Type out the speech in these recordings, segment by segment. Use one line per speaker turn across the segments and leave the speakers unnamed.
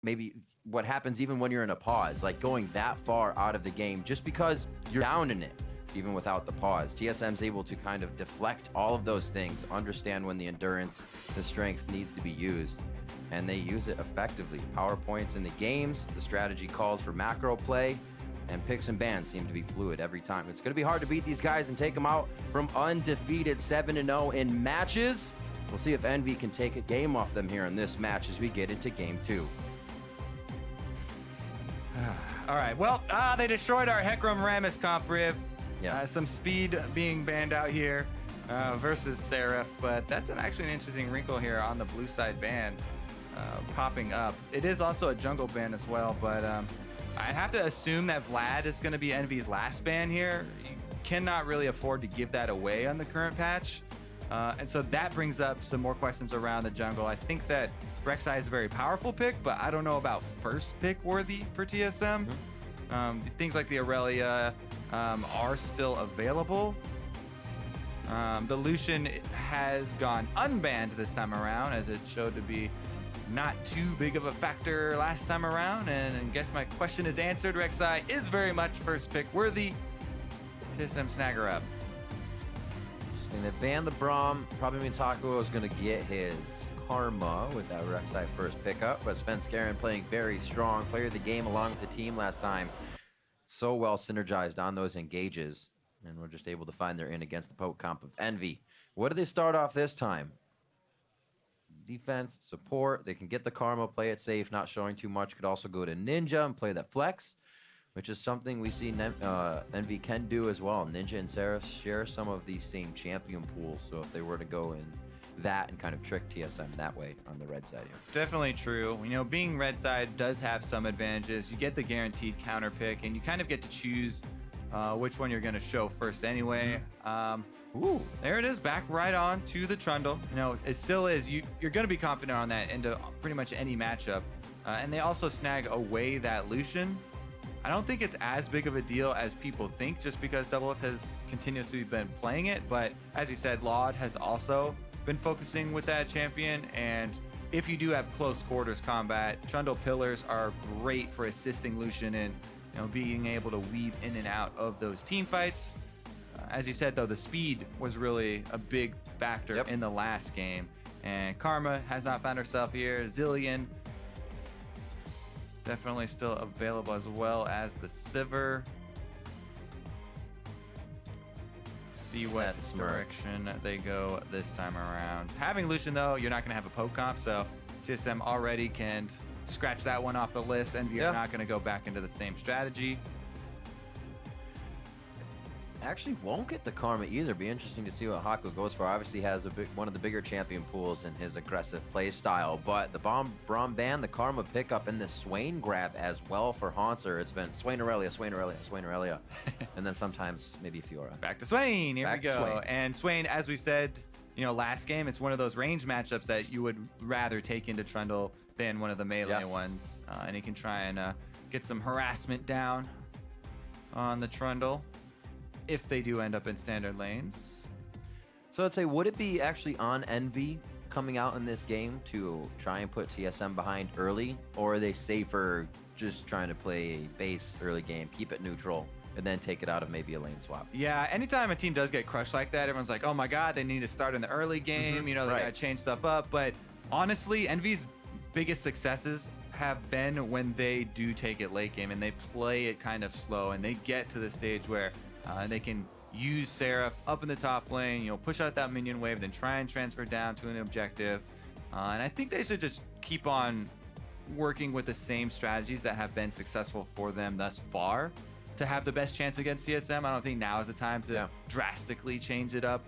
maybe what happens even when you're in a pause, like going that far out of the game just because you're down in it, even without the pause. TSM's able to kind of deflect all of those things, understand when the endurance, the strength needs to be used, and they use it effectively. Power points in the games, the strategy calls for macro play, and picks and bans seem to be fluid every time. It's going to be hard to beat these guys and take them out from undefeated 7-0 in matches. We'll see if Envy can take a game off them here in this match as we get into game 2.
All right, well, they destroyed our Hecarim Rammus comp, Riv.
Yeah.
Some speed being banned out here versus Seraph, but that's actually an interesting wrinkle here on the blue side ban popping up. It is also a jungle ban as well, but I'd have to assume that Vlad is going to be Envy's last ban here. You cannot really afford to give that away on the current patch. And so that brings up some more questions around the jungle. I think that Rek'Sai is a very powerful pick, but I don't know about first pick worthy for TSM. Things like the Aurelia are still available. The Lucian has gone unbanned this time around, as it showed to be not too big of a factor last time around. And I guess my question is answered. Rek'Sai is very much first pick worthy. TSM snagger up.
Interesting. They banned the Braum. Probably means Haku is going to get his karma with that Rek'Sai first pickup. But Svenskeren playing very strong. Player of the game along with the team last time. So well synergized on those engages. And we're just able to find their in against the poke comp of Envy. What do they start off this time? Defense, support. They can get the karma, play it safe, not showing too much. Could also go to Ninja and play that flex, which is something we see Envy can do as well. Ninja and Seraph share some of these same champion pools. So if they were to go in that and kind of trick TSM that way on the red side here.
Definitely true. You know, being red side does have some advantages. You get the guaranteed counter pick, and you kind of get to choose which one you're going to show first anyway. Ooh, there it is, back right on to the Trundle. You know, it still is. You're going to be confident on that into pretty much any matchup. And they also snag away that Lucian. I don't think it's as big of a deal as people think, just because Doublelift has continuously been playing it. But as you said, Laud has also been focusing with that champion. And if you do have close quarters combat, Trundle pillars are great for assisting Lucian in, you know, being able to weave in and out of those team fights. As you said, though, the speed was really a big factor in the last game. And Karma has not found herself here. Zillion definitely still available, as well as the Sivir. See what direction they go this time around. Having Lucian, though, you're not going to have a poke comp, so TSM already can scratch that one off the list, and you're not going to go back into the same strategy.
Actually won't get the karma either. Be interesting to see what Haku goes for. Obviously has one of the bigger champion pools in his aggressive play style, but the Braum ban, the karma pickup, and the Swain grab as well for Haunter. It's been Swain Aurelia, Swain Aurelia, Swain Aurelia, and then sometimes maybe Fiora.
Back to Swain. Here we go. And Swain, as we said, you know, last game, it's one of those range matchups that you would rather take into Trundle than one of the melee ones, and he can try and get some harassment down on the Trundle if they do end up in standard lanes.
So I'd say, would it be actually on Envy coming out in this game to try and put TSM behind early, or are they safer just trying to play a base early game, keep it neutral, and then take it out of maybe a lane swap?
Yeah, anytime a team does get crushed like that, everyone's like, oh my god, they need to start in the early game, you know, they gotta change stuff up. But honestly, Envy's biggest successes have been when they do take it late game and they play it kind of slow, and they get to the stage where they can use Seraph up in the top lane, you know, push out that minion wave, then try and transfer down to an objective. And I think they should just keep on working with the same strategies that have been successful for them thus far to have the best chance against TSM. I don't think now is the time to drastically change it up.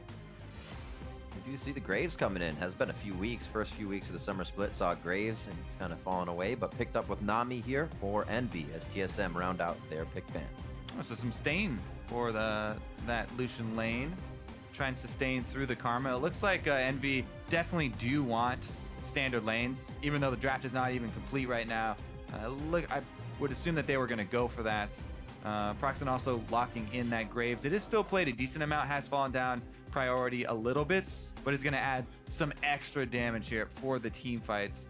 We do see the Graves coming in. Has been a few weeks. First few weeks of the summer split saw Graves, and he's kind of fallen away, but picked up with Nami here for Envy as TSM round out their pick ban.
Oh, so some stain for that Lucian lane. Try and sustain through the karma. It looks like Envy definitely do want standard lanes, even though the draft is not even complete right now. Look, I would assume that they were going to go for that. Proxen also locking in that Graves. It is still played a decent amount, has fallen down priority a little bit, but is going to add some extra damage here for the team fights.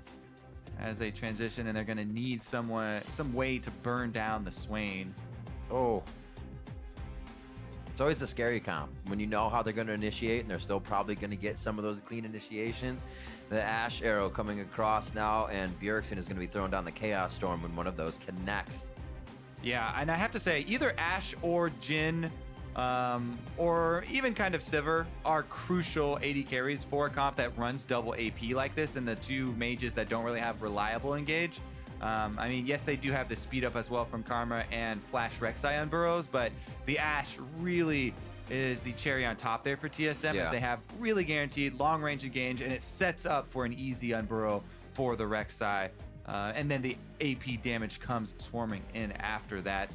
as they transition, and they're going to need some way to burn down the Swain.
Oh. It's always a scary comp when you know how they're going to initiate and they're still probably going to get some of those clean initiations. The Ashe arrow coming across now, and Bjergsen is going to be throwing down the Chaos Storm when one of those connects.
Yeah, and I have to say, either Ashe or Jhin, or even kind of Sivir are crucial AD carries for a comp that runs double AP like this, and the two mages that don't really have reliable engage. I mean, yes, they do have the speed up as well from Karma and Flash Rek'Sai on burrows, but the Ashe really is the cherry on top there for TSM.
Yeah.
They have really guaranteed long range engage, and it sets up for an easy unburrow for the Rek'Sai. And then the AP damage comes swarming in after that.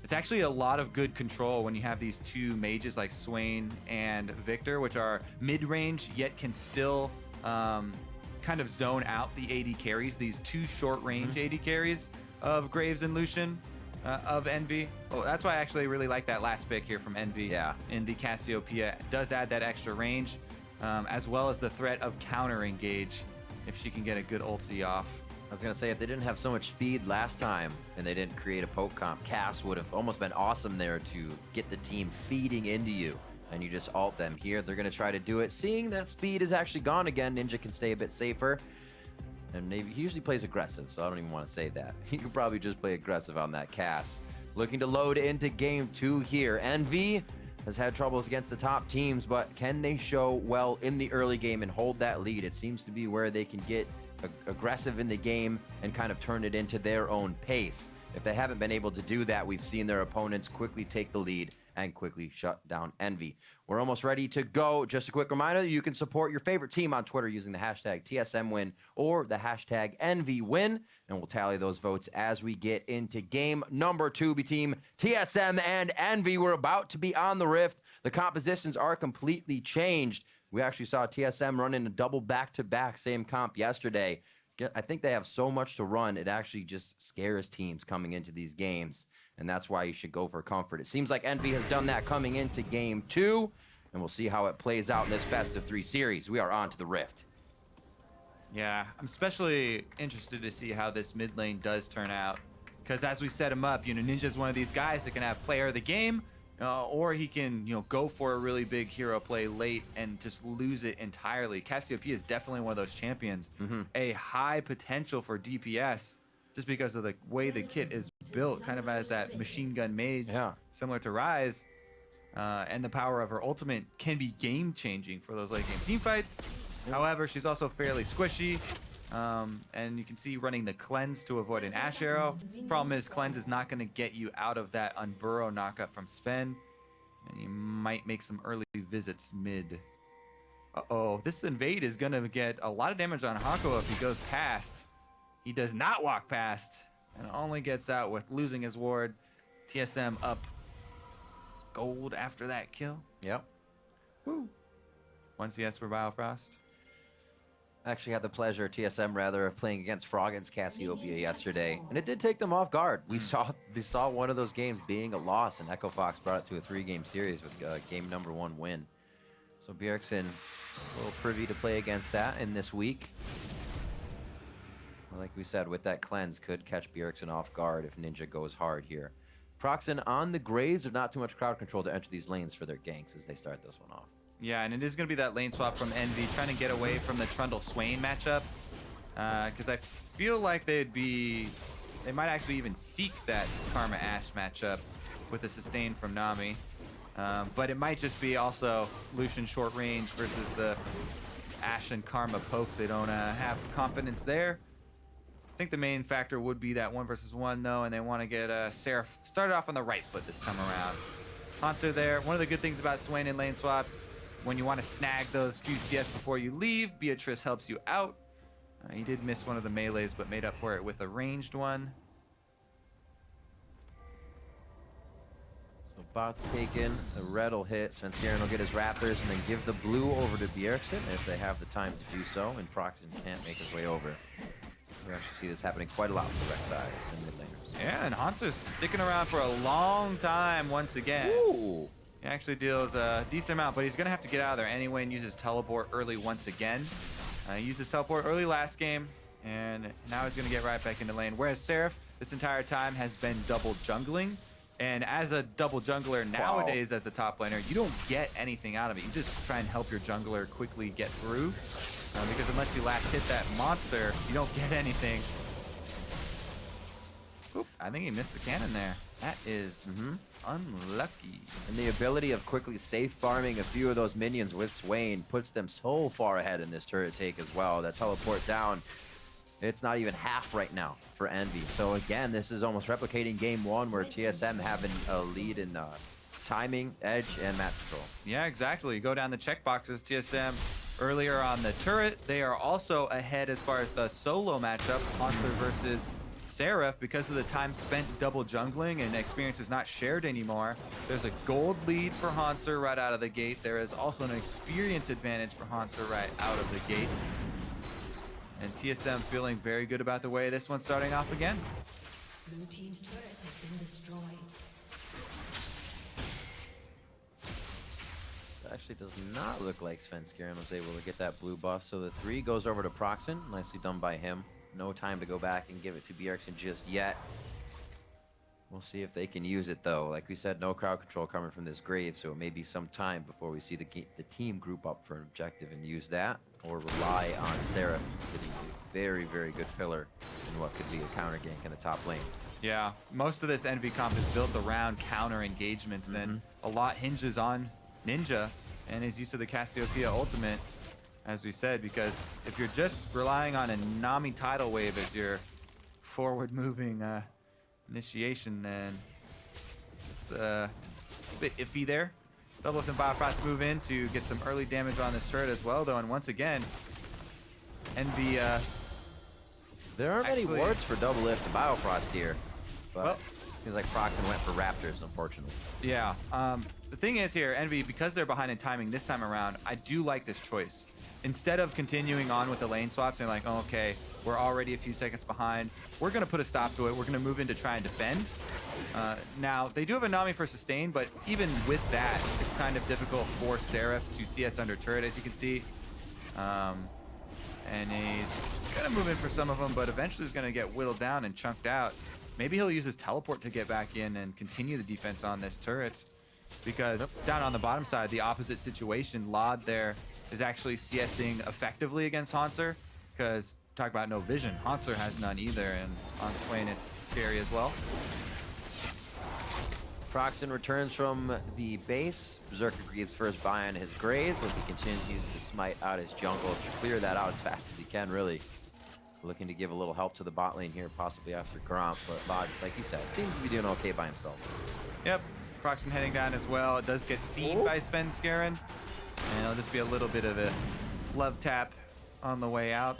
It's actually a lot of good control when you have these two mages like Swain and Victor, which are mid-range, yet can still kind of zone out the AD carries, these two short-range AD carries of Graves and Lucian of Envy. Oh, that's why I actually really like that last pick here from Envy.
Yeah.
In the Cassiopeia. It does add that extra range, as well as the threat of counter engage if she can get a good ulti off.
I was going to say, if they didn't have so much speed last time and they didn't create a poke comp, Cass would have almost been awesome there to get the team feeding into you. And you just ult them here. They're going to try to do it. Seeing that speed is actually gone again, Ninja can stay a bit safer. And maybe he usually plays aggressive, so I don't even want to say that. He could probably just play aggressive on that Cass. Looking to load into game 2 here. Envy has had troubles against the top teams, but can they show well in the early game and hold that lead? It seems to be where they can get aggressive in the game and kind of turn it into their own pace. If they haven't been able to do that, we've seen their opponents quickly take the lead and quickly shut down Envy. We're almost ready to go. Just a quick reminder, you can support your favorite team on Twitter using the hashtag TSMWin or the hashtag EnVyWin, and we'll tally those votes as we get into game number 2 between TSM and Envy. We're about to be on the Rift. The compositions are completely changed. We actually saw TSM run in a double back-to-back same comp yesterday. I think they have so much to run, it actually just scares teams coming into these games. And that's why you should go for comfort. It seems like Envy has done that coming into game 2, and we'll see how it plays out in this best-of-3 series. We are on to the Rift.
Yeah, I'm especially interested to see how this mid lane does turn out, because as we set him up, Ninja's one of these guys that can have player of the game, or he can, go for a really big hero play late and just lose it entirely. Cassiopeia is definitely one of those champions. A high potential for DPS, just because of the way the kit is built, kind of as that machine gun mage, similar to Ryze. And the power of her ultimate can be game-changing for those late game team fights. However, she's also fairly squishy. And you can see running the cleanse to avoid an Ashe arrow. Problem is, cleanse is not going to get you out of that unburrow knockup from Sven. And you might make some early visits mid. Uh-oh, this invade is going to get a lot of damage on Hako if he goes past. He does not walk past, and only gets out with losing his ward. TSM up gold after that kill.
Yep.
Woo. 1 CS for Biofrost.
I actually had the pleasure, TSM rather, of playing against Froggen's Cassiopeia yesterday, and it did take them off guard. We saw one of those games being a loss, and Echo Fox brought it to a 3-game series with game number 1 win. So Bjergsen, a little privy to play against that in this week. Like we said, with that cleanse, could catch Bjergsen off guard if Ninja goes hard here. Proxen on the Graves, there's not too much crowd control to enter these lanes for their ganks as they start this one off.
Yeah, and it is going to be that lane swap from Envy, trying to get away from the Trundle Swain matchup. Because I feel like they might actually even seek that Karma Ashe matchup with a sustain from Nami. But it might just be also Lucian short range versus the Ashe and Karma poke. They don't have confidence there. I think the main factor would be that 1 versus 1 though, and they want to get Seraph started off on the right foot this time around. Haunter there. One of the good things about Swain in lane swaps, when you want to snag those few CS before you leave, Beatrice helps you out. He did miss one of the melees, but made up for it with a ranged one.
So bot's taken, the red will hit, Svenskeren will get his Raptors, and then give the blue over to Bjergsen if they have the time to do so, and Proxen can't make his way over. We actually see this happening quite a lot with the Rek'Sais and mid laners.
Yeah, and Haunter's sticking around for a long time once again.
Ooh.
He actually deals a decent amount, but he's going to have to get out of there anyway and use his teleport early once again. He used his teleport early last game. And now he's going to get right back into lane. Whereas Seraph, this entire time, has been double jungling. And as a double jungler nowadays, as a top laner, you don't get anything out of it. You just try and help your jungler quickly get through. Because unless you last hit that monster, you don't get anything. Oop, I think he missed the cannon there. That is unlucky.
And the ability of quickly safe farming a few of those minions with Swain puts them so far ahead in this turret take as well. That teleport down, it's not even half right now for Envy. So again, this is almost replicating game one where TSM having a lead in timing, edge, and map control.
Yeah, exactly. You go down the checkboxes. TSM earlier on the turret. They are also ahead as far as the solo matchup, Haunter versus Seraph, because of the time spent double jungling and experience is not shared anymore. There's a gold lead for Haunter right out of the gate. There is also an experience advantage for Haunter right out of the gate. And TSM feeling very good about the way this one's starting off again.
Blue team's turret has been destroyed.
It actually does not look like Svenskeren was able to get that blue buff. So the 3 goes over to Proxen. Nicely done by him. No time to go back and give it to Bjergsen just yet. We'll see if they can use it though. Like we said, no crowd control coming from this grave, so it may be some time before we see the team group up for an objective and use that, or rely on Seraph to be a very, very good pillar in what could be a counter gank in the top lane.
Yeah, most of this Envy comp is built around counter engagements, and a lot hinges on Ninja and his use of the Cassiopeia ultimate, as we said, because if you're just relying on a Nami tidal wave as your forward moving initiation, then it's a bit iffy there. Doublelift and Biofrost move in to get some early damage on this turret as well, though, and once again, Envy
there aren't many wards for Doublelift and Biofrost here, but
well,
it seems like Proxen went for Raptors, unfortunately.
Yeah, the thing is here, Envy, because they're behind in timing this time around, I do like this choice. Instead of continuing on with the lane swaps and like, oh, okay, we're already a few seconds behind, we're going to put a stop to it. We're going to move in to try and defend. Now, they do have a Nami for sustain, but even with that, it's kind of difficult for Seraph to CS under turret, as you can see. And he's going to move in for some of them, but eventually he's going to get whittled down and chunked out. Maybe he'll use his teleport to get back in and continue the defense on this turret. Because down on the bottom side, the opposite situation, Lod there is actually CSing effectively against Haunter, because talk about no vision. Haunter has none either, and on Swain it's scary as well.
Proxen returns from the base. Berserker Greaves first buy on his Graves as he continues to smite out his jungle to clear that out as fast as he can, really. Looking to give a little help to the bot lane here, possibly after Gromp, but Lod, like you said, seems to be doing okay by himself.
Yep, Proxen heading down as well. It does get seen by Svenskeren, and it'll just be a little bit of a love tap on the way out.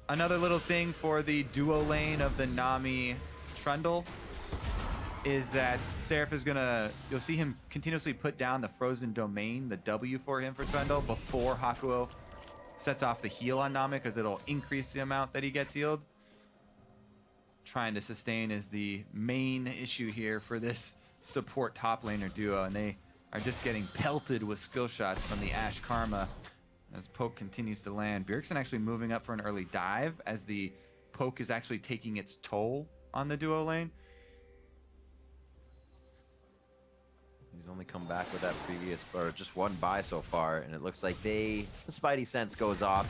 Another little thing for the duo lane of the Nami Trundle is that Seraph is gonna, you'll see him continuously put down the frozen domain, the W for him for Trundle, before Hakuo sets off the heal on Nami, because it'll increase the amount that he gets healed. Trying to sustain is the main issue here for this support top laner duo, and they are just getting pelted with skill shots from the Ashe Karma as poke continues to land. Bjergsen actually moving up for an early dive as the poke is actually taking its toll on the duo lane.
He's only come back with that previous, or just one buy so far, and it looks like the Spidey sense goes off.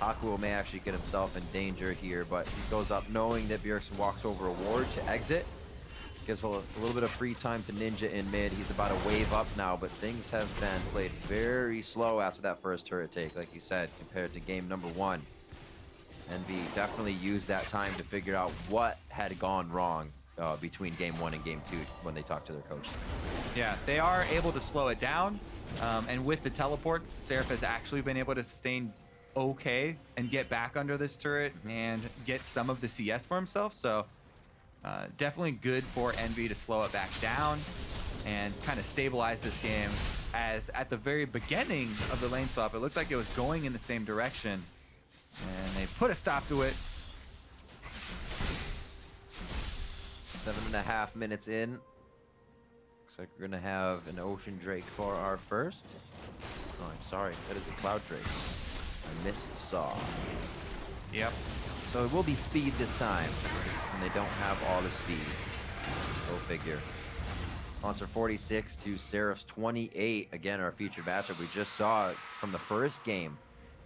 Hakuo may actually get himself in danger here, but he goes up knowing that Bjergsen walks over a ward to exit. Gives a little bit of free time to Ninja in mid. He's about a wave up now, but things have been played very slow after that first turret take, like you said, compared to game number 1. Envy definitely used that time to figure out what had gone wrong between game 1 and game 2 when they talked to their coach.
Yeah, they are able to slow it down, and with the teleport, Seraph has actually been able to sustain okay and get back under this turret and get some of the CS for himself. So definitely good for Envy to slow it back down and kind of stabilize this game, as at the very beginning of the lane swap, it looked like it was going in the same direction, and they put a stop to it.
7.5 minutes in. Looks like we're gonna have an Ocean Drake for our first. Oh, I'm sorry, that is a Cloud Drake. I missaw.
Yep.
So it will be speed this time, and they don't have all the speed. Go figure. Monster 46 to Seraph's 28. Again, our featured matchup. We just saw it from the first game.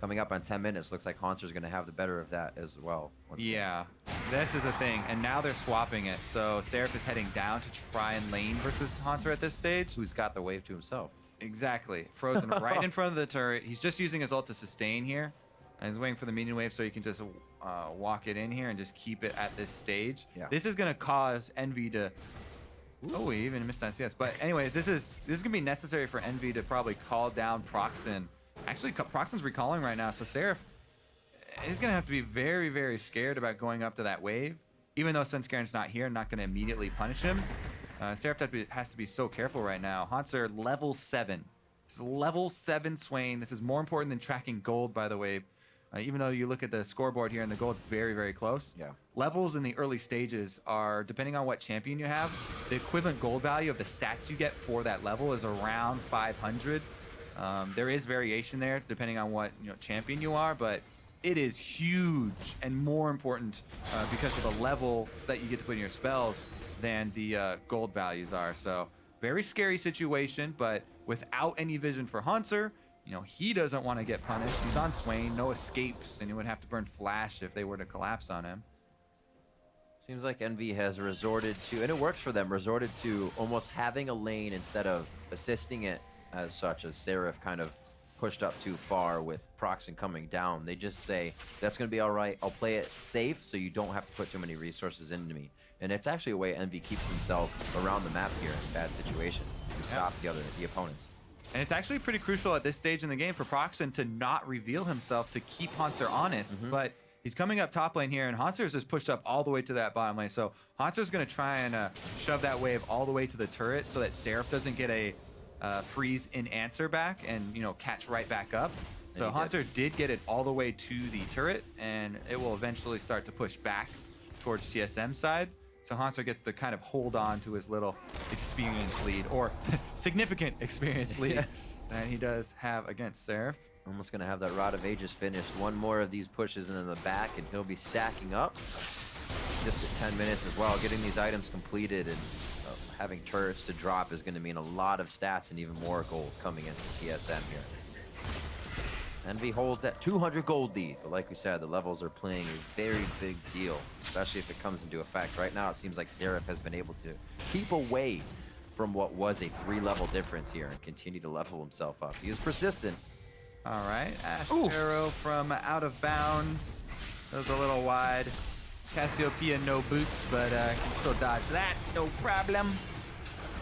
Coming up on 10 minutes. Looks like Haunter's going to have the better of that as well.
Yeah, this is the thing. And now they're swapping it. So Seraph is heading down to try and lane versus Haunter at this stage.
Who's got the wave to himself.
Exactly. Frozen right in front of the turret. He's just using his ult to sustain here. And he's waiting for the minion wave so he can just walk it in here and just keep it at this stage.
Yeah.
This is going to cause Envy to... Oh, we even missed that CS. But anyways, this is going to be necessary for Envy to probably call down Proxen. Actually, Proxen's recalling right now, so Seraph is going to have to be very, very scared about going up to that wave. Even though Svenskaren's not here, not going to immediately punish him. Seraph has to be so careful right now. Haunter, level 7. This is level 7 Swain. This is more important than tracking gold, by the way. Even though you look at the scoreboard here and the gold's very, very close.
Yeah.
Levels in the early stages are, depending on what champion you have, the equivalent gold value of the stats you get for that level is around 500. There is variation there depending on what champion you are, but it is huge and more important because of the levels that you get to put in your spells than the gold values are. So very scary situation, but without any vision for Haunter, he doesn't want to get punished. He's on Swain, no escapes, and he would have to burn Flash if they were to collapse on him.
Seems like Envy has resorted to, and it works for them, resorted to almost having a lane instead of assisting it as such, as Seraph kind of pushed up too far with Proxen coming down. They just say, that's going to be all right. I'll play it safe so you don't have to put too many resources into me. And it's actually a way Envy keeps himself around the map here in bad situations to stop the opponents.
And it's actually pretty crucial at this stage in the game for Proxen to not reveal himself to keep Haunter honest. But he's coming up top lane here, and Haunter's just pushed up all the way to that bottom lane. So Haunter's going to try and shove that wave all the way to the turret so that Seraph doesn't get a freeze in answer back and catch right back up. So Haunter did get it all the way to the turret, and it will eventually start to push back towards TSM side. So Haunter gets to kind of hold on to his little experience lead, or significant experience lead that he does have against Seraph.
Almost going to have that Rod of Ages finished. One more of these pushes into the back, and he'll be stacking up just at 10 minutes as well. Getting these items completed and having turrets to drop is going to mean a lot of stats and even more gold coming into TSM here. Envy holds that 200 gold lead, but like we said, the levels are playing a very big deal, especially if it comes into effect. Right now, it seems like Seraph has been able to keep away from what was a 3-level difference here and continue to level himself up. He is persistent.
All right, Ash Arrow from out of bounds. That was a little wide. Cassiopeia no boots, but can still dodge that, no problem.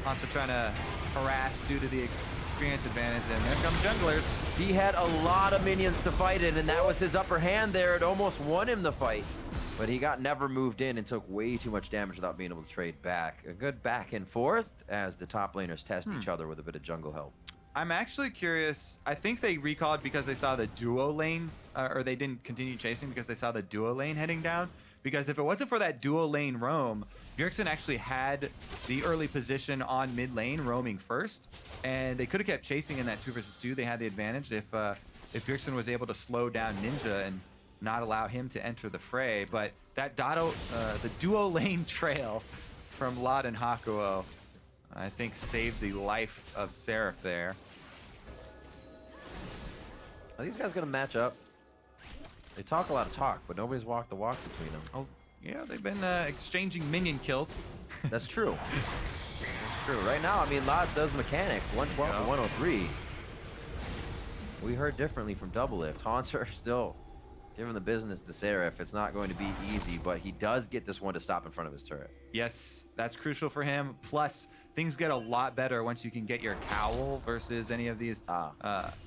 Haunter trying to harass due to the experience advantage, and there come junglers.
He had a lot of minions to fight it, and that was his upper hand there. It almost won him the fight, but he got never moved in and took way too much damage without being able to trade back. A good back and forth as the top laners test each other with a bit of jungle help.
I'm actually curious. I think they recalled because they saw the duo lane, or they didn't continue chasing because they saw the duo lane heading down. Because if it wasn't for that duo lane roam, Bjergsen actually had the early position on mid lane roaming first, and they could have kept chasing in that 2 versus 2. They had the advantage if Bjergsen was able to slow down Ninja and not allow him to enter the fray. But that the duo lane trail from Lod and Hakuo, I think, saved the life of Seraph there.
Are these guys gonna match up? They talk a lot of talk, but nobody's walked the walk between them.
Oh, yeah, they've been exchanging minion kills.
That's true. That's true. Right now, I mean, Lod does mechanics, 112 to 103. We heard differently from Doublelift. Haunter still giving the business to Seraph. It's not going to be easy, but he does get this one to stop in front of his turret.
Yes, that's crucial for him. Plus, things get a lot better once you can get your cowl versus any of these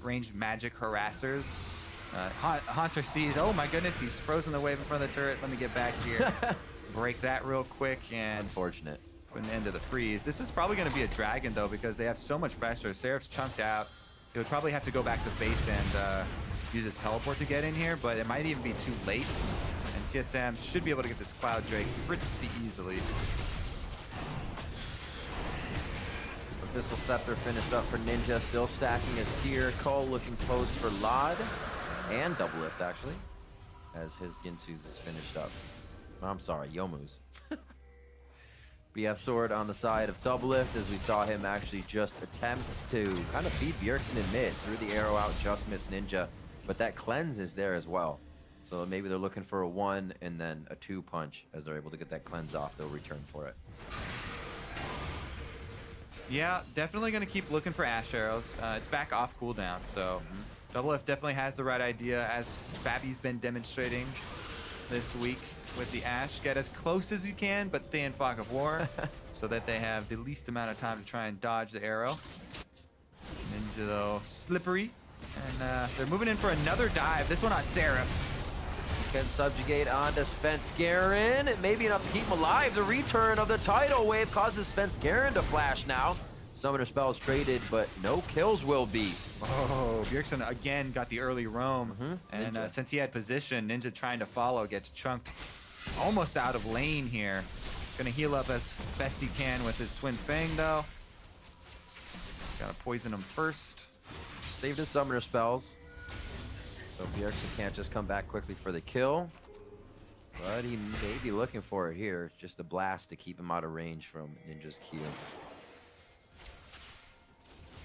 ranged magic harassers. Haunter sees, oh my goodness, he's frozen the wave in front of the turret. Let me get back here. Break that real quick and
unfortunate.
Put an end to the freeze. This is probably going to be a dragon though, because they have so much pressure. Seraph's chunked out. He would probably have to go back to base and use his teleport to get in here, but it might even be too late. And TSM should be able to get this Cloud Drake pretty easily.
Abyssal Scepter finished up for Ninja, still stacking his tier. Cole looking close for Lod and Doublelift, actually. as his Ginsu's is finished up. I'm sorry, Yomu's. BF Sword on the side of Doublelift as we saw him actually just attempt to kind of feed Bjergsen in mid. Threw the arrow out, just missed Ninja. But that cleanse is there as well. So maybe they're looking for a 1 and then a 2 punch. As they're able to get that cleanse off, they'll return for it.
Yeah, definitely going to keep looking for Ash arrows. It's back off cooldown, so Doublelift definitely has the right idea, as Fabi's been demonstrating this week with the Ash. Get as close as you can, but stay in fog of war so that they have the least amount of time to try and dodge the arrow. Ninja, though, slippery. And they're moving in for another dive, this one on Seraph.
Can subjugate onto Svenskeren. It may be enough to keep him alive. The return of the tidal wave causes Svenskeren to flash now. Summoner spells traded, but no kills will be.
Oh, Bjergsen again got the early roam. And since he had position, Ninja trying to follow gets chunked almost out of lane here. Gonna heal up as best he can with his Twin Fang, though. Gotta poison him first.
Saved his summoner spells. So Bjergsen can't just come back quickly for the kill. But he may be looking for it here. Just a blast to keep him out of range from Ninja's Q.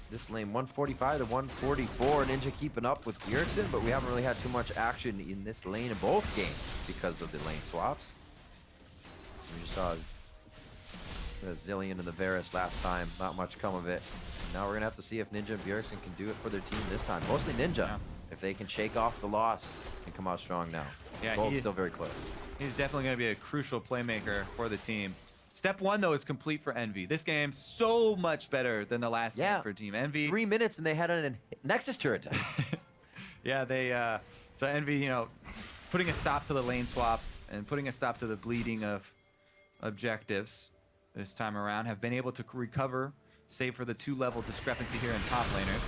This lane 145 to 144. Ninja keeping up with Bjergsen, but we haven't really had too much action in this lane in both games because of the lane swaps. We just saw the Zillion and the Varus last time. Not much come of it. Now we're gonna have to see if Ninja and Bjergsen can do it for their team this time. Mostly Ninja. Yeah. If they can shake off the loss and come out strong now.
Yeah,
both still very close.
He's definitely going to be a crucial playmaker for the team. Step 1, though, is complete for Envy. This game so much better than the last game for Team Envy.
3 minutes and they had a Nexus turret.
Yeah, they so Envy, you know, putting a stop to the lane swap and putting a stop to the bleeding of objectives this time around, have been able to recover, save for the 2-level discrepancy here in top laners.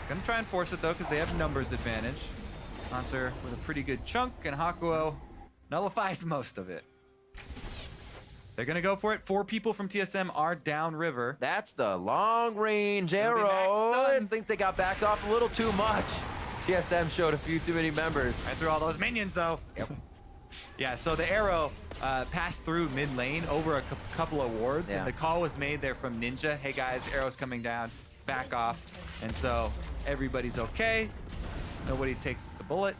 Gonna try and force it, though, because they have numbers advantage. Hunter with a pretty good chunk, and Hakuo nullifies most of it. They're gonna go for it. 4 people from TSM are downriver.
That's the long-range arrow. I think they got backed off a little too much. TSM showed a few too many members.
Right through all those minions, though.
Yep.
Yeah, so the arrow passed through mid lane over a couple of wards, and the call was made there from Ninja. Hey guys, arrow's coming down, back off. And so everybody's okay. Nobody takes the bullet.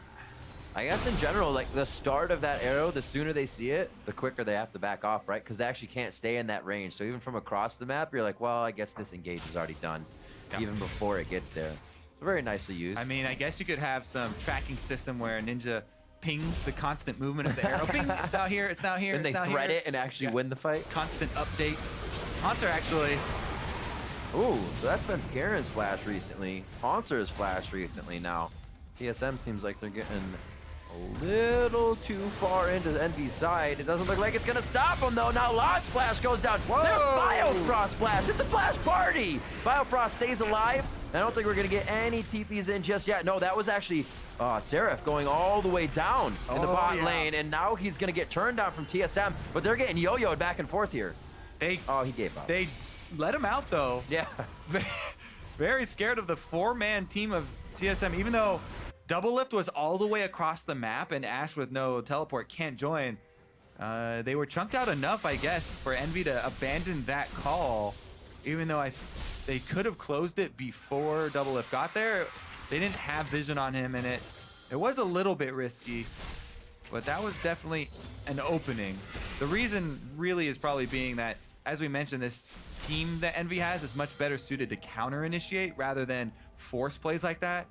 I guess in general, like the start of that arrow, the sooner they see it, the quicker they have to back off, right? Because they actually can't stay in that range. So even from across the map, you're like, well, I guess this engage is already done, even before it gets there. It's very nicely used.
I mean, I guess you could have some tracking system where Ninja pings the constant movement of the arrow. Ping, it's now here, it's now here,
and they thread it and actually win the fight.
Constant updates. Haunter actually.
Ooh, so that's been Scaren's flash recently. Haunter's flash recently now. TSM seems like they're getting a little too far into Envy's side. It doesn't look like it's gonna stop them though. Now Launch Flash goes down. Whoa! There's Biofrost Flash. It's a flash party. Biofrost stays alive. I don't think we're gonna get any TPs in just yet. No, that was actually Seraph going all the way down in the bot lane, and now he's gonna get turned down from TSM, but they're getting yo-yoed back and forth here. He gave up.
They let him out though.
Yeah.
Very scared of the 4-man team of TSM, even though Doublelift was all the way across the map and Ash with no teleport can't join. They were chunked out enough, I guess, for Envy to abandon that call, even though they could have closed it before Doublelift got there. They didn't have vision on him, and it was a little bit risky, but that was definitely an opening. The reason really is probably being that, as we mentioned, this team that Envy has is much better suited to counter initiate rather than force plays like that.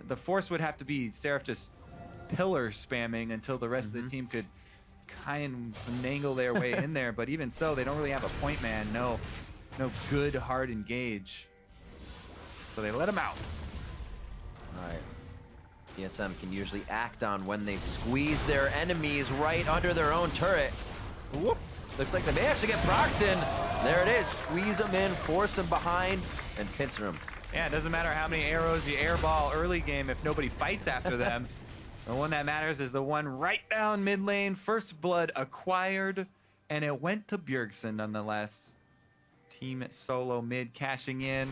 The force would have to be Seraph just pillar spamming until the rest of the team could kind of finagle their way in there, but even so, they don't really have a point man, no good hard engage. So they let him out.
All right. TSM can usually act on when they squeeze their enemies right under their own turret. Whoop. Looks like they may actually get procs in. There it is. Squeeze them in, force them behind, and pincer them.
Yeah, it doesn't matter how many arrows you airball early game if nobody fights after them. The one that matters is the one right down mid lane. First blood acquired, and it went to Bjergsen nonetheless. Team SoloMid cashing in.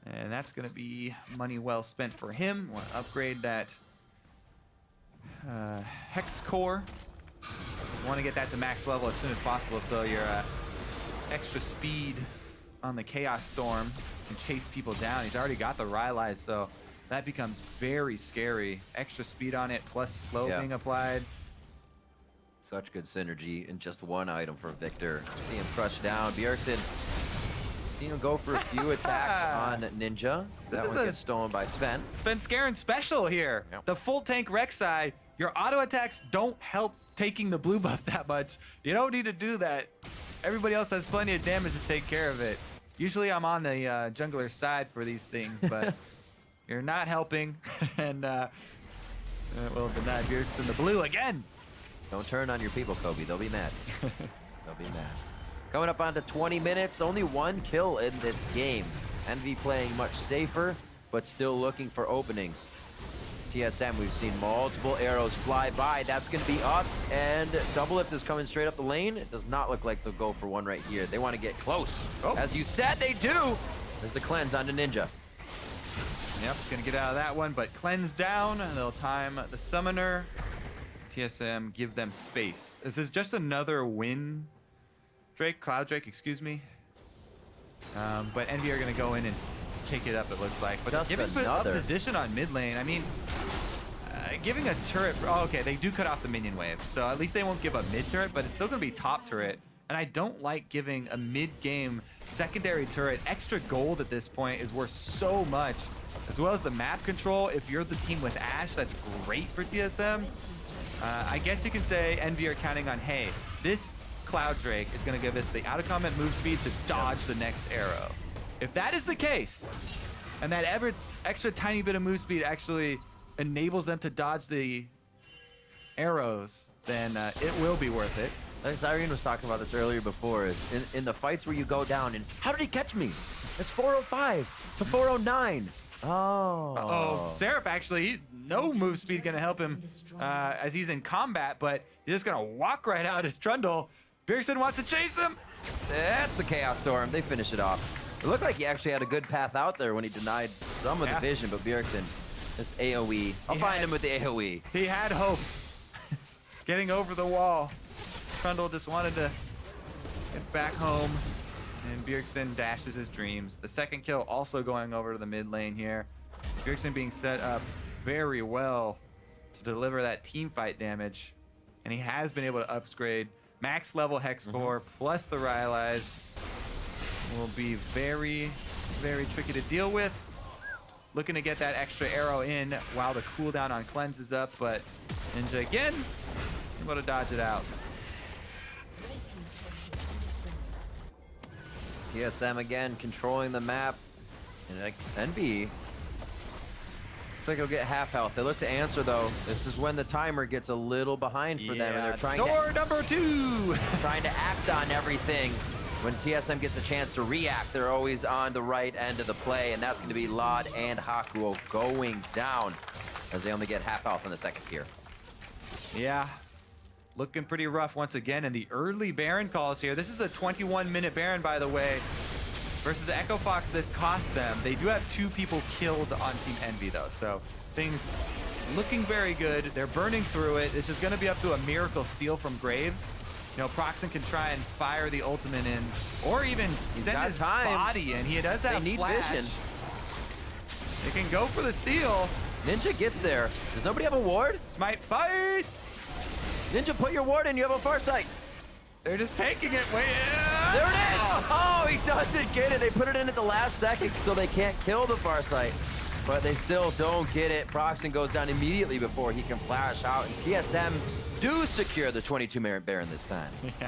And that's going to be money well spent for him. Want to upgrade that Hex Core. Want to get that to max level as soon as possible so your extra speed on the Chaos Storm can chase people down. He's already got the Rylai's, so that becomes very scary. Extra speed on it plus slow being applied.
Such good synergy in just one item for Victor. See him crush down. Bjergsen, see him go for a few attacks on Ninja. That one gets stolen by Sven.
Sven Skaren special here.
Yep.
The full tank Rek'Sai. Your auto attacks don't help taking the blue buff that much. You don't need to do that. Everybody else has plenty of damage to take care of it. Usually I'm on the jungler's side for these things, but you're not helping. And well, denied Bjergsen the blue again.
Don't turn on your people, Kobe. They'll be mad. They'll be mad. Coming up onto 20 minutes, only one kill in this game. EnVy playing much safer, but still looking for openings. TSM, we've seen multiple arrows fly by. That's going to be up, and Doublelift is coming straight up the lane. It does not look like they'll go for one right here. They want to get close. Oh. As you said, they do. There's the cleanse onto Ninja.
Yep, gonna get out of that one, but cleanse down. They'll time the summoner. TSM give them space. This is just another win. Cloud Drake, excuse me. But EnVy are gonna go in and take it up, it looks like. But
just
giving a position on mid lane, I mean, giving a turret, oh, okay, they do cut off the minion wave. So at least they won't give a mid turret, but it's still gonna be top turret. And I don't like giving a mid-game secondary turret. Extra gold at this point is worth so much. As well as the map control. If you're the team with Ashe, that's great for TSM. I guess you can say EnVy are counting on, hey, this Cloud Drake is going to give us the out-of-combat move speed to dodge the next arrow. If that is the case, and that extra tiny bit of move speed actually enables them to dodge the arrows, then it will be worth it.
Like Zyrene was talking about this earlier before, is in the fights where you go down and how did he catch me? It's 405 to 409. Oh.
Seraph actually, no move speed gonna help him as he's in combat, but he's just gonna walk right out as Trundle. Bjergsen wants to chase him.
That's the Chaos Storm. They finish it off. It looked like he actually had a good path out there when he denied some of the vision, but Bjergsen just AoE. I'll find him with the AoE.
He had hope. Getting over the wall. Trundle just wanted to get back home, and Bjergsen dashes his dreams. The second kill also going over to the mid lane here. Bjergsen being set up very well to deliver that team fight damage, and he has been able to upgrade max level Hex Core plus the Rylai's. Will be very, very tricky to deal with. Looking to get that extra arrow in while the cooldown on cleanse is up, but Ninja again able to dodge it out.
TSM again controlling the map, and like EnVy looks like he'll get half health. They look to answer though. This is when the timer gets a little behind for them, and they're trying
number 2
trying to act on everything. When TSM gets a chance to react, they're always on the right end of the play, and that's going to be Lod and Hakuo going down as they only get half health in the second tier.
Yeah. Looking pretty rough once again in the early Baron calls here. This is a 21-minute Baron, by the way. Versus Echo Fox, this cost them. They do have 2 people killed on Team EnVy, though. So things looking very good. They're burning through it. This is going to be up to a miracle steal from Graves. You know, Proxen can try and fire the ultimate in, or even send his body in. He does have flash.
Vision.
They can go for the steal.
Ninja gets there. Does nobody have a ward?
Smite fight!
Ninja, put your ward in. You have a Farsight.
They're just taking it. Wait.
There it is. Oh, he doesn't get it. They put it in at the last second so they can't kill the Farsight. But they still don't get it. Proxen goes down immediately before he can flash out. And TSM do secure the 22-minute Baron this time.
Yeah.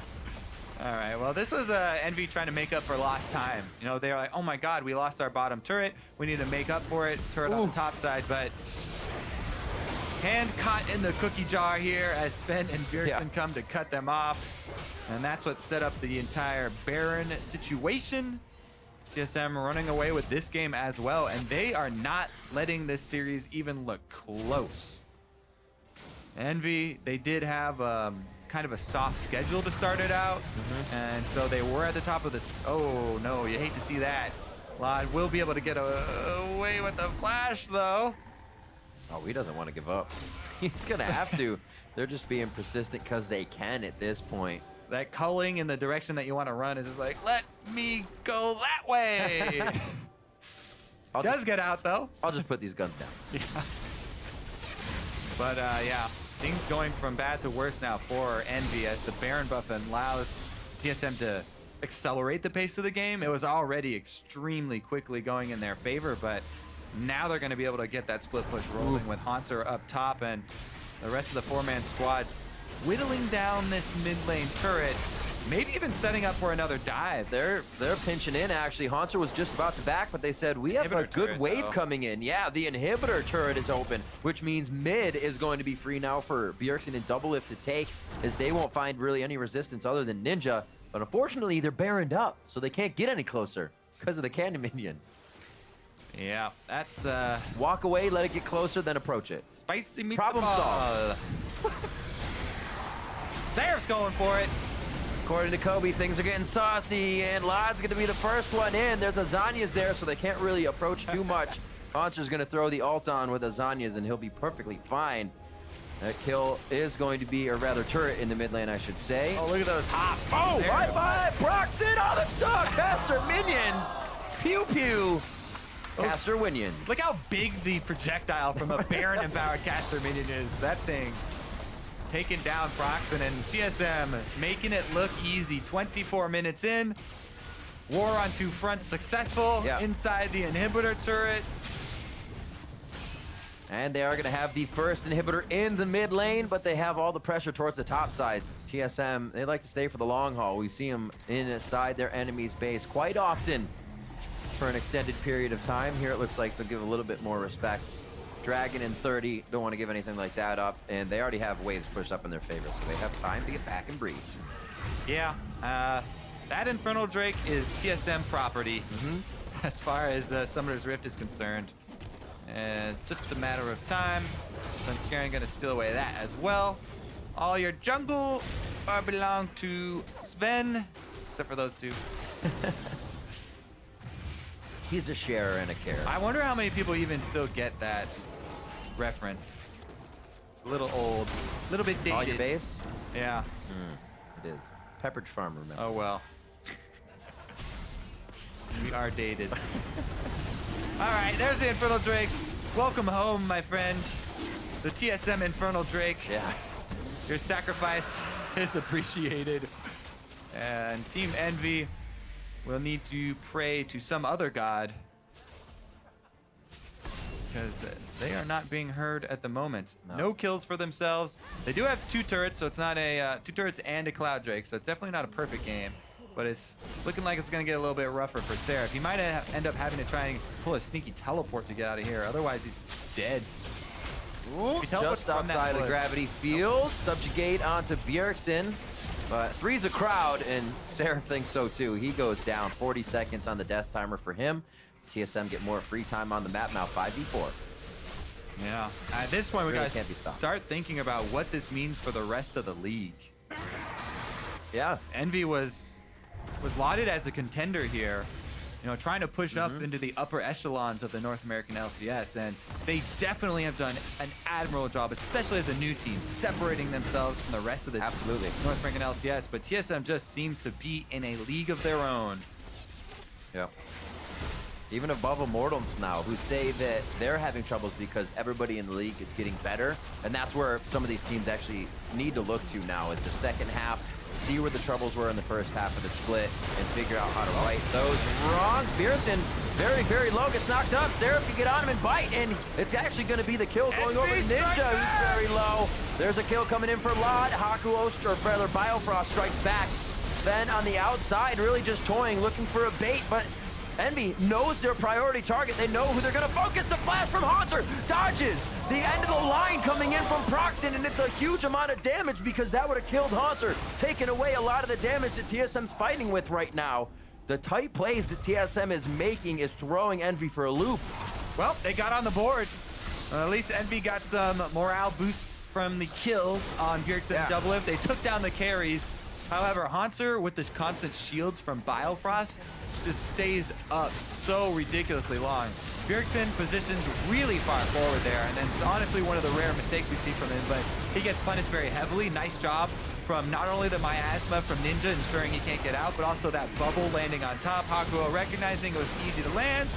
All right. Well, this was EnVy trying to make up for lost time. You know, they're like, oh my God, we lost our bottom turret. We need to make up for it. Turret on the top side, but hand caught in the cookie jar here as Sven and Bjergsen come to cut them off. And that's what set up the entire Baron situation. TSM running away with this game as well, and they are not letting this series even look close. EnVy, they did have kind of a soft schedule to start it out, and so they were at the top of this. Oh no, you hate to see that. Lod will be able to get away with the flash though.
Oh, he doesn't want to give up. He's going to have to. They're just being persistent because they can at this point.
That culling in the direction that you want to run is just like, let me go that way. Does get out, though.
I'll just put these guns down.
Yeah. But, yeah, things going from bad to worse now for Envy as the Baron buff allows TSM to accelerate the pace of the game. It was already extremely quickly going in their favor, but now they're going to be able to get that split push rolling with Hanser up top and the rest of the four-man squad whittling down this mid lane turret, maybe even setting up for another dive.
They're pinching in, actually. Hanser was just about to back, but they said, we have a good wave coming in. Yeah, the inhibitor turret is open, which means mid is going to be free now for Bjergsen and Doublelift to take, as they won't find really any resistance other than Ninja. But unfortunately, they're baroned up, so they can't get any closer because of the cannon minion.
Yeah, that's
walk away, let it get closer, then approach it.
Spicy meatball.
Problem solved.
Seraph's going for it.
According to Kobe, things are getting saucy, and Lod's going to be the first one in. There's Azanias there, so they can't really approach too much. Hanser's going to throw the ult on with Azanias, and he'll be perfectly fine. That kill is going to be, or rather turret in the mid lane, I should say.
Oh, look at those hops.
Oh, high five! Proxin on the dog! Caster minions! Pew pew! Caster minions.
Look how big the projectile from a Baron empowered caster minion is. That thing taking down Proxin, and TSM making it look easy. 24 minutes in. War on two fronts successful inside the inhibitor turret.
And they are going to have the first inhibitor in the mid lane, but they have all the pressure towards the top side. TSM, they like to stay for the long haul. We see them inside their enemy's base quite often for an extended period of time. Here it looks like they'll give a little bit more respect. Dragon and 30, don't want to give anything like that up, and they already have waves pushed up in their favor, so they have time to get back and breathe.
Yeah, that Infernal Drake is TSM property as far as Summoner's Rift is concerned. And just a matter of time. Svenskeren gonna steal away that as well. All your jungle belong to Sven, except for those two.
He's a sharer and a carer.
I wonder how many people even still get that reference. It's a little old, a little bit dated.
All your base?
Yeah.
It is. Pepperidge Farm, remember.
Oh well. We are dated. All right, there's the Infernal Drake. Welcome home, my friend. The TSM Infernal Drake.
Yeah.
Your sacrifice is appreciated. And Team Envy will need to pray to some other god, because they are not being heard at the moment. No kills for themselves. They do have two turrets, so it's not a two turrets and a Cloud Drake, so it's definitely not a perfect game. But it's looking like it's going to get a little bit rougher for Seraph. He might end up having to try and pull a sneaky teleport to get out of here. Otherwise, he's dead.
Ooh, just outside of the gravity field. Subjugate onto Bjergsen. But three's a crowd, and Seraph thinks so too. He goes down. 40 seconds on the death timer for him. TSM get more free time on the map now, 5v4.
Yeah. At this point, we
really
gotta start thinking about what this means for the rest of the league.
Yeah.
Envy was lauded as a contender here, you know, trying to push up into the upper echelons of the North American LCS, and they definitely have done an admirable job, especially as a new team, separating themselves from the rest of the North American LCS. But TSM just seems to be in a league of their own.
Yeah. Even above Immortals now, who say that they're having troubles because everybody in the league is getting better, and that's where some of these teams actually need to look to now, is the second half. See where the troubles were in the first half of the split and figure out how to right those wrongs. Bjergsen, very, very low, gets knocked up. Seraph can get on him and bite, and it's actually going to be the kill going over Ninja, who's very low. There's a kill coming in for Lod. Haku Oster, or rather Biofrost, strikes back. Sven on the outside, really just toying, looking for a bait, but Envy knows their priority target. They know who they're going to focus. The flash from Hanser dodges the end of the line coming in from Proxin, and it's a huge amount of damage because that would have killed Hanser, taking away a lot of the damage that TSM's fighting with right now. The tight plays that TSM is making is throwing Envy for a loop.
Well, they got on the board. At least Envy got some morale boosts from the kills on Bjergsen and Doublelift. They took down the carries. However, Hanser, with the constant shields from Biofrost, just stays up so ridiculously long. Bjergsen positions really far forward there, and then it's honestly one of the rare mistakes we see from him, but he gets punished very heavily. Nice job from not only the miasma from Ninja ensuring he can't get out, but also that bubble landing on top. Hakuo recognizing it was easy to land,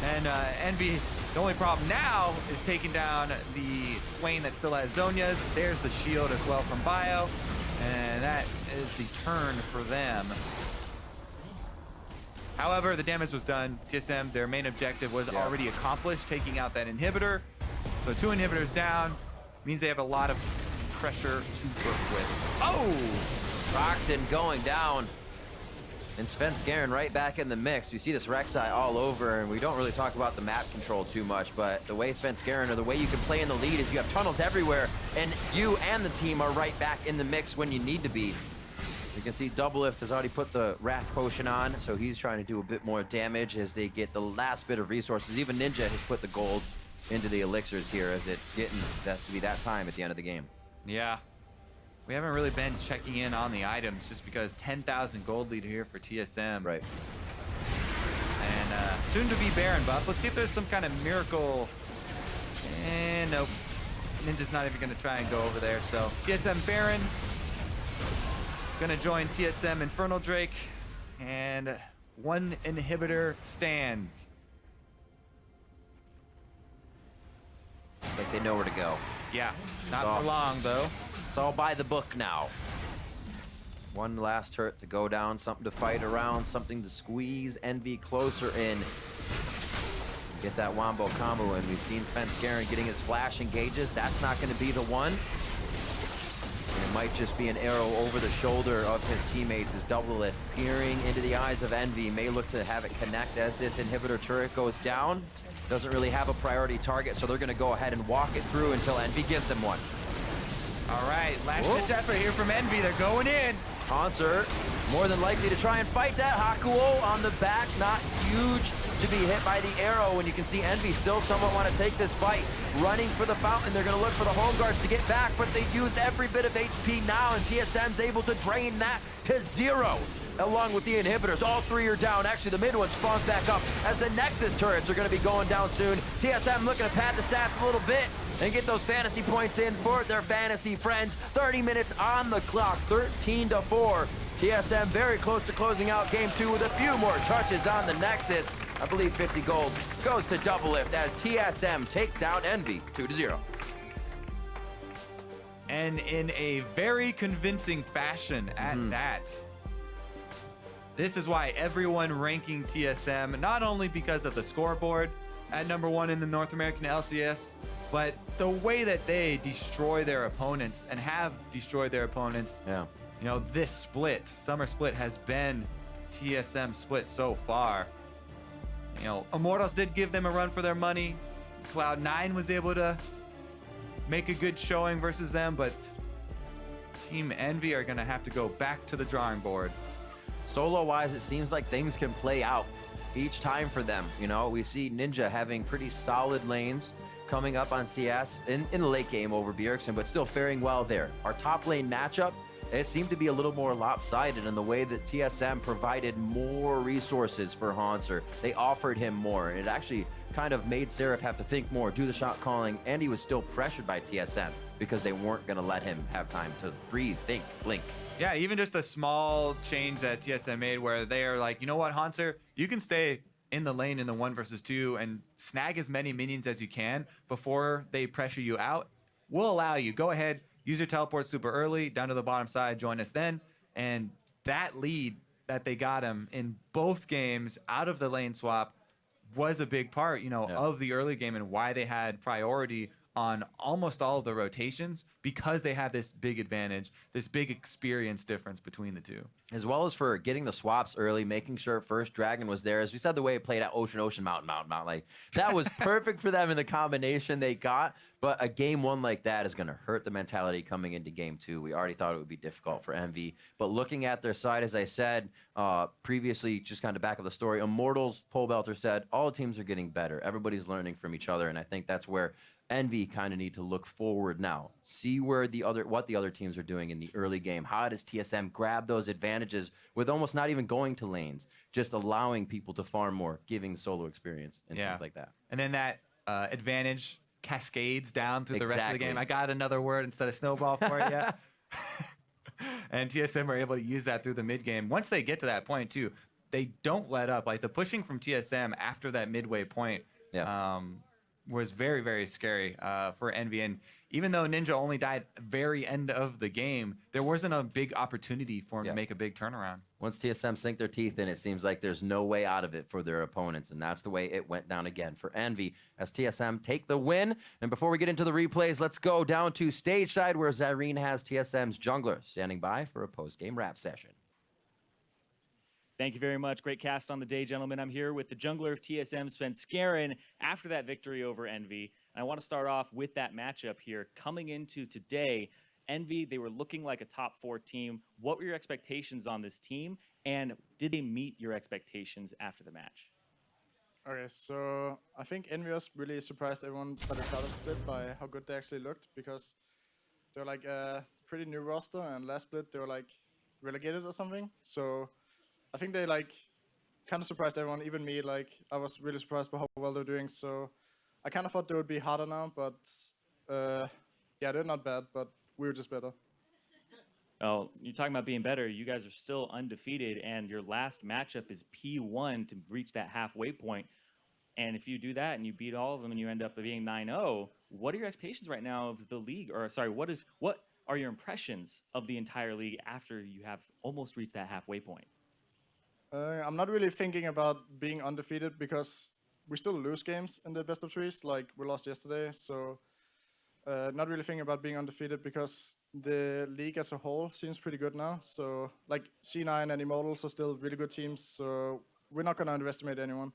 and Envy, the only problem now is taking down the Swain that still has Zhonya's. There's the shield as well from Bio, and that is the turn for them. However, the damage was done. TSM, their main objective was already accomplished, taking out that inhibitor. So 2 inhibitors down means they have a lot of pressure to work with. Oh!
Roxon going down. And Svenskeren right back in the mix. You see this Rek'Sai all over, and we don't really talk about the map control too much, but the way Svenskeren, or the way you can play in the lead, is you have tunnels everywhere, and you and the team are right back in the mix when you need to be. You can see Doublelift has already put the Wrath Potion on, so he's trying to do a bit more damage as they get the last bit of resources. Even Ninja has put the gold into the elixirs here, as it's getting to be that time at the end of the game.
Yeah. We haven't really been checking in on the items just because 10,000 gold lead here for TSM.
Right.
And soon to be Baron buff. Let's see if there's some kind of miracle. And nope. Ninja's not even going to try and go over there. So TSM Baron going to join TSM Infernal Drake. And 1 inhibitor stands.
It's like they know where to go.
Yeah, not for long though.
It's all by the book now. 1 last turret to go down, something to fight around, something to squeeze Envy closer in. Get that wombo combo in. We've seen Svenskeren getting his flash engages. That's not going to be the one. And it might just be an arrow over the shoulder of his teammates as Doublelift peering into the eyes of Envy. May look to have it connect as this inhibitor turret goes down. Doesn't really have a priority target, so they're going to go ahead and walk it through until Envy gives them one.
All right, last ditch effort here from Envy. They're going in.
Concert, more than likely to try and fight that. Hakuo on the back, not huge to be hit by the arrow. And you can see Envy still somewhat want to take this fight. Running for the fountain, they're going to look for the home guards to get back, but they use every bit of HP now, and TSM's able to drain that to 0. Along with the inhibitors, all 3 are down. Actually, the mid one spawns back up as the Nexus turrets are going to be going down soon. TSM looking to pad the stats a little bit and get those fantasy points in for their fantasy friends. 30 minutes on the clock, 13-4. TSM very close to closing out game 2 with a few more touches on the Nexus. I believe 50 gold goes to Doublelift as TSM take down Envy 2-0.
And in a very convincing fashion at that. This is why everyone ranking TSM, not only because of the scoreboard at #1 in the North American LCS, but the way that they destroy their opponents and have destroyed their opponents.
Yeah.
You know, this split, summer split, has been TSM split so far. You know, Immortals did give them a run for their money. Cloud9 was able to make a good showing versus them, but Team Envy are going to have to go back to the drawing board.
Solo-wise, it seems like things can play out each time for them. You know, we see Ninja having pretty solid lanes coming up on CS in the late game over Bjergsen, but still faring well there. Our top lane matchup, it seemed to be a little more lopsided in the way that TSM provided more resources for Hanser. They offered him more, and it actually kind of made Seraph have to think more, do the shot calling, and he was still pressured by TSM because they weren't going to let him have time to breathe, think, blink.
Yeah, even just a small change that TSM made where they are like, you know what, Hanser, you can stay in the lane in the 1 versus 2 and snag as many minions as you can before they pressure you out. We'll allow you. Go ahead, use your teleport super early, down to the bottom side, join us then. And that lead that they got him in both games out of the lane swap was a big part, you know, of the early game and why they had priority on almost all of the rotations because they have this big advantage, this big experience difference between the two.
As well as for getting the swaps early, making sure first Dragon was there. As we said, the way it played out, Ocean, Mountain. Like, that was perfect for them in the combination they got. But a game 1 like that is going to hurt the mentality coming into game 2. We already thought it would be difficult for Envy. But looking at their side, as I said previously, just kind of back of the story, Immortals, Pole Belter said, all teams are getting better. Everybody's learning from each other. And I think that's where Envy kind of need to look forward now, see where what the other teams are doing in the early game. How does TSM grab those advantages with almost not even going to lanes, just allowing people to farm more, giving solo experience and things like that.
And then that advantage cascades down through the rest of the game.
Exactly.
I got another word instead of snowball for it yet. And TSM are able to use that through the mid game. Once they get to that point too, they don't let up. Like the pushing from TSM after that midway point was very, very scary for Envy. And even though Ninja only died very end of the game, there wasn't a big opportunity for him to make a big turnaround.
Once TSM sink their teeth in, it seems like there's no way out of it for their opponents, and that's the way it went down again for Envy as TSM take the win. And before we get into the replays, let's go down to stage side where Zyrene has TSM's jungler standing by for a post-game wrap session.
Thank you very much. Great cast on the day, gentlemen. I'm here with the jungler of TSM, Svenskeren, after that victory over Envy. And I want to start off with that matchup here. Coming into today, Envy, they were looking like a top 4 team. What were your expectations on this team? And did they meet your expectations after the match?
Okay, so I think EnVyUs really surprised everyone by the start of split by how good they actually looked, because they're like a pretty new roster, and last split they were like relegated or something. So I think they like kind of surprised everyone, even me. Like I was really surprised by how well they're doing. So I kind of thought they would be harder now, but yeah, they're not bad, but we were just better.
Oh, you're talking about being better. You guys are still undefeated, and your last matchup is P1 to reach that halfway point. And if you do that and you beat all of them and you end up being 9-0, what are your expectations right now of the league? Or sorry, what are your impressions of the entire league after you have almost reached that halfway point?
I'm not really thinking about being undefeated, because we still lose games in the best of threes, like we lost yesterday. So not really thinking about being undefeated, because the league as a whole seems pretty good now. So like C9 and Immortals are still really good teams. So we're not going to underestimate anyone.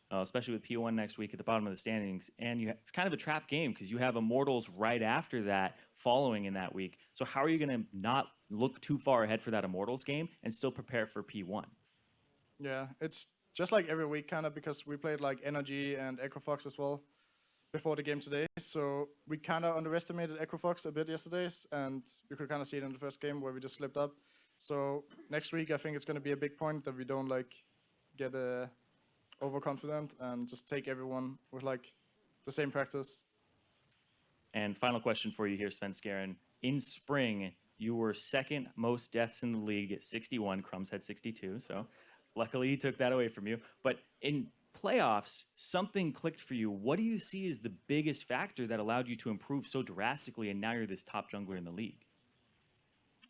Especially with P1 next week at the bottom of the standings. And it's kind of a trap game because you have Immortals right after that following in that week. So how are you going to not look too far ahead for that Immortals game and still prepare for P1?
Yeah, it's just like every week kind of, because we played like Energy and Equifox as well before the game today. So we kind of underestimated Equifox a bit yesterday, and you could kind of see it in the first game where we just slipped up. So next week I think it's going to be a big point that we don't like get overconfident and just take everyone with like the same practice.
And final question for you here, Svenskeren. In spring, you were second most deaths in the league at 61. Crumbs had 62, so luckily he took that away from you. But in playoffs, something clicked for you. What do you see as the biggest factor that allowed you to improve so drastically and now you're this top jungler in the league?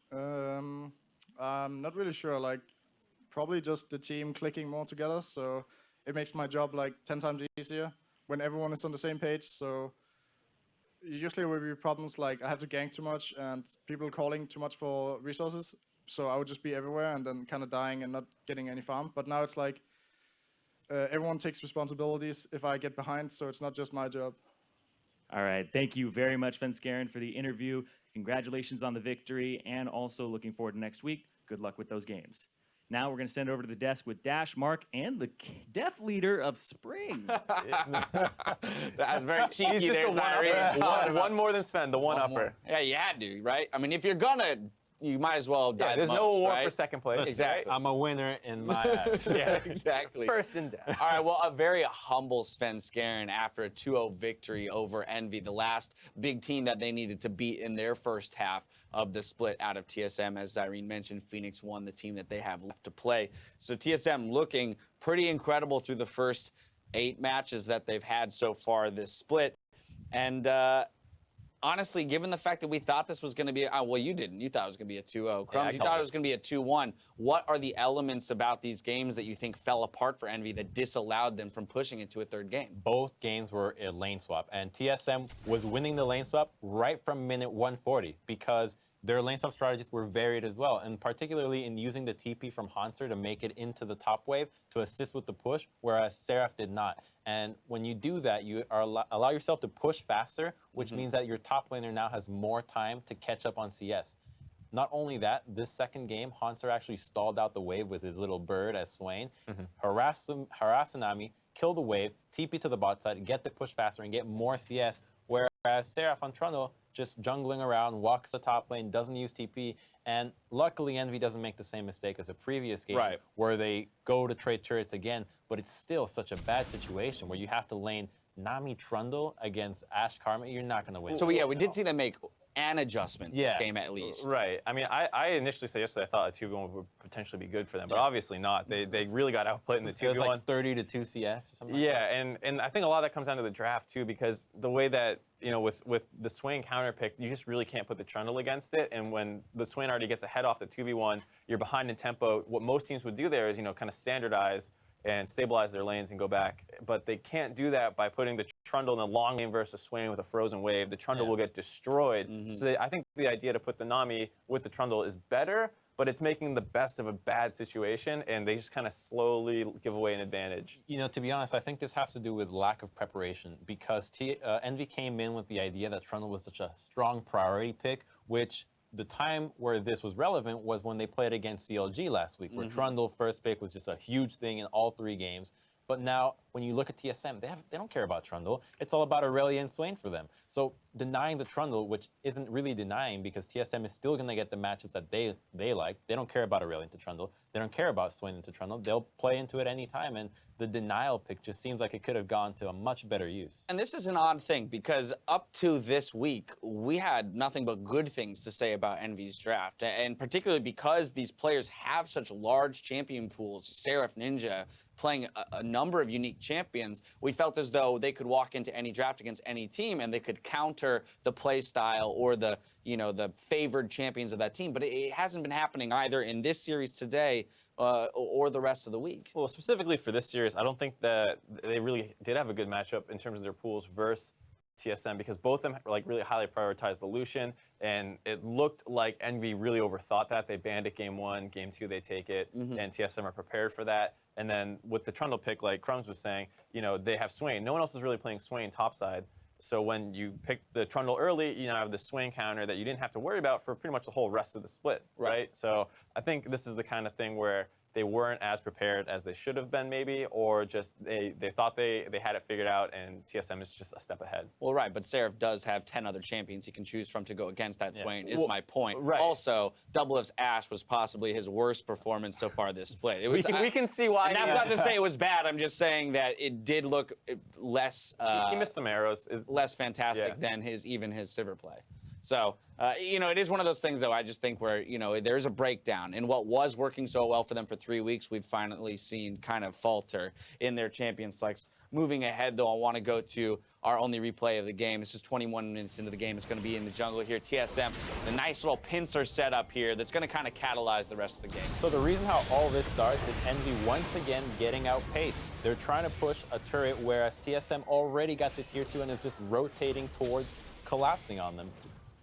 I'm not really sure. Like probably just the team clicking more together. So it makes my job like 10 times easier when everyone is on the same page. So usually there will be problems like I have to gank too much and people calling too much for resources. So I would just be everywhere and then kind of dying and not getting any farm. But now it's like everyone takes responsibilities if I get behind. So it's not just my job.
All right. Thank you very much, Svenskeren, for the interview. Congratulations on the victory, and also looking forward to next week. Good luck with those games. Now we're going to send over to the desk with Dash, Mark, and the death leader of Spring.
That's very cheeky there, Zyrene.
One more than Sven, the one upper.
More. Yeah, you had to, right? I mean, if you're gonna, you might as well die.
There's
the
no
most,
award
right?
for second place.
Exactly.
I'm a winner in my eyes.
Yeah, exactly.
First in death.
All right, well, a very humble Svenskeren after a 2-0 victory over Envy, the last big team that they needed to beat in their first half of the split out of TSM. As Zyrene mentioned, Phoenix won, the team that they have left to play. So TSM looking pretty incredible through the first 8 matches that they've had so far this split. And honestly, given the fact that we thought this was going to be, well, you didn't. You thought it was going to be a 2-0. Crumbs, you thought it was going to be a 2-1. What are the elements about these games that you think fell apart for Envy that disallowed them from pushing into a third game?
Both games were a lane swap, and TSM was winning the lane swap right from minute 140 because their lane swap strategies were varied as well, and particularly in using the TP from Hanser to make it into the top wave to assist with the push, whereas Seraph did not. And when you do that, you allow yourself to push faster, which means that your top laner now has more time to catch up on CS. Not only that, this second game, Hanser actually stalled out the wave with his little bird as Swain, harassed Nami, kill the wave, TP to the bot side, get the push faster, and get more CS. Whereas Seraph on Trundle just jungling around, walks the top lane, doesn't use TP, and luckily Envy doesn't make the same mistake as a previous game where they go to trade turrets again, but it's still such a bad situation where you have to lane Nami Trundle against Ashe Karma. You're not going to win.
So we did see them make an adjustment this game at least.
Right. I mean, I initially said yesterday I thought a 2v1 would potentially be good for them, but obviously not. They really got outplayed in the 2v1.
It was like 30 to 2 CS or something like that.
And I think a lot of that comes down to the draft too, because the way that, you know, with the Swain counter pick, you just really can't put the Trundle against it. And when the Swain already gets ahead off the 2v1, you're behind in tempo. What most teams would do there is, you know, kind of standardize and stabilize their lanes and go back. But they can't do that by putting the Trundle in the long lane versus Swain with a frozen wave. The Trundle will get destroyed. So I think the idea to put the Nami with the Trundle is better, but it's making the best of a bad situation, and they just kind of slowly give away an advantage.
You know, to be honest, I think this has to do with lack of preparation, because Envy came in with the idea that Trundle was such a strong priority pick, which the time where this was relevant was when they played against CLG last week, where Trundle first pick was just a huge thing in all 3 games. But now, when you look at TSM, they don't care about Trundle. It's all about Aurelia and Swain for them. So denying the Trundle, which isn't really denying, because TSM is still going to get the matchups that they like. They don't care about Aurelia into Trundle. They don't care about Swain into Trundle. They'll play into it any time, and the denial pick just seems like it could have gone to a much better use.
And this is an odd thing, because up to this week, we had nothing but good things to say about Envy's draft, and particularly because these players have such large champion pools, Seraph, Ninja, playing a number of unique champions, we felt as though they could walk into any draft against any team and they could counter the play style or the, you know, the favored champions of that team. But it hasn't been happening either in this series today or the rest of the week.
Well, specifically for this series, I don't think that they really did have a good matchup in terms of their pools versus TSM, because both of them like really highly prioritized the Lucian, and it looked like Envy really overthought that. They banned it game 1, game 2 they take it, and TSM are prepared for that. And then with the Trundle pick, like Crumbs was saying, you know, they have Swain. No one else is really playing Swain topside. So when you pick the Trundle early, you now have the Swain counter that you didn't have to worry about for pretty much the whole rest of the split, right? So I think this is the kind of thing where they weren't as prepared as they should have been, maybe, or just they thought they had it figured out, and TSM is just a step ahead.
Well, right, but Seraph does have 10 other champions he can choose from to go against that Swain, is my point.
Right.
Also, Double F's Ashe was possibly his worst performance so far this split. It was,
we can see why.
And that's not to say it was bad. I'm just saying that it did look less.
He missed some arrows.
Less fantastic than even his Sivir play. So, you know, it is one of those things, though, I just think where, you know, there's a breakdown. And what was working so well for them for 3 weeks, we've finally seen kind of falter in their champion selects. Moving ahead, though, I want to go to our only replay of the game. This is 21 minutes into the game. It's going to be in the jungle here. TSM, the nice little pincer setup here that's going to kind of catalyze the rest of the game.
So the reason how all this starts is Envy once again getting outpaced. They're trying to push a turret, whereas TSM already got the tier 2 and is just rotating towards collapsing on them.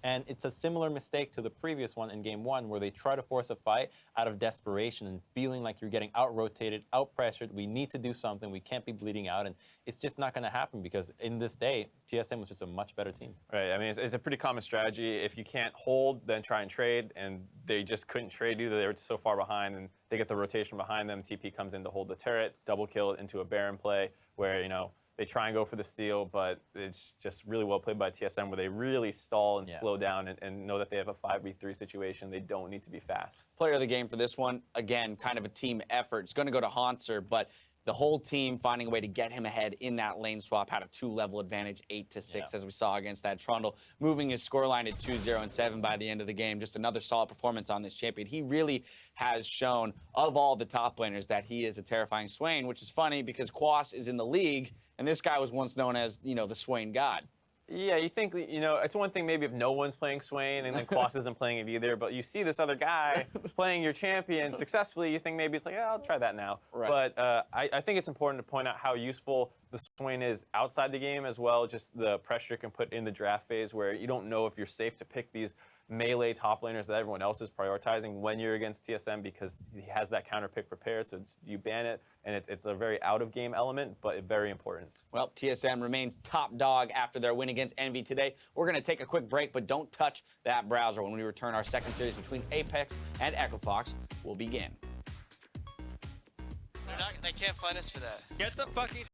And it's a similar mistake to the previous one in game 1, where they try to force a fight out of desperation and feeling like you're getting out-rotated, out-pressured. We need to do something. We can't be bleeding out. And it's just not going to happen, because in this day, TSM was just a much better team.
Right. I mean, it's a pretty common strategy. If you can't hold, then try and trade. And they just couldn't trade either. They were so far behind, and they get the rotation behind them. TP comes in to hold the turret, double kill into a Baron play where, you know, they try and go for the steal, but it's just really well played by TSM, where they really stall and slow down and know that they have a 5v3 situation. They don't need to be fast.
Player of the game for this one, again, kind of a team effort. It's going to go to Hanser, but the whole team finding a way to get him ahead in that lane swap had a 2-level advantage, 8-6, as we saw against that Trundle, moving his scoreline to 2-0 and 7 by the end of the game. Just another solid performance on this champion. He really has shown, of all the top laners, that he is a terrifying Swain, which is funny because Quas is in the league, and this guy was once known as, you know, the Swain god.
Yeah, you think, you know, it's one thing maybe if no one's playing Swain and then Quas isn't playing it either, but you see this other guy playing your champion successfully, you think maybe it's like, yeah, I'll try that now.
Right.
But I think it's important to point out how useful the Swain is outside the game as well, just the pressure it can put in the draft phase, where you don't know if you're safe to pick these melee top laners that everyone else is prioritizing when you're against TSM, because he has that counter pick prepared, so you ban it, and it's a very out-of-game element, but very important.
Well, TSM remains top dog after their win against Envy today. We're going to take a quick break, but don't touch that browser. When we return, our second series between Apex and Echo Fox will begin.
They can't find us for that.
Get the fucking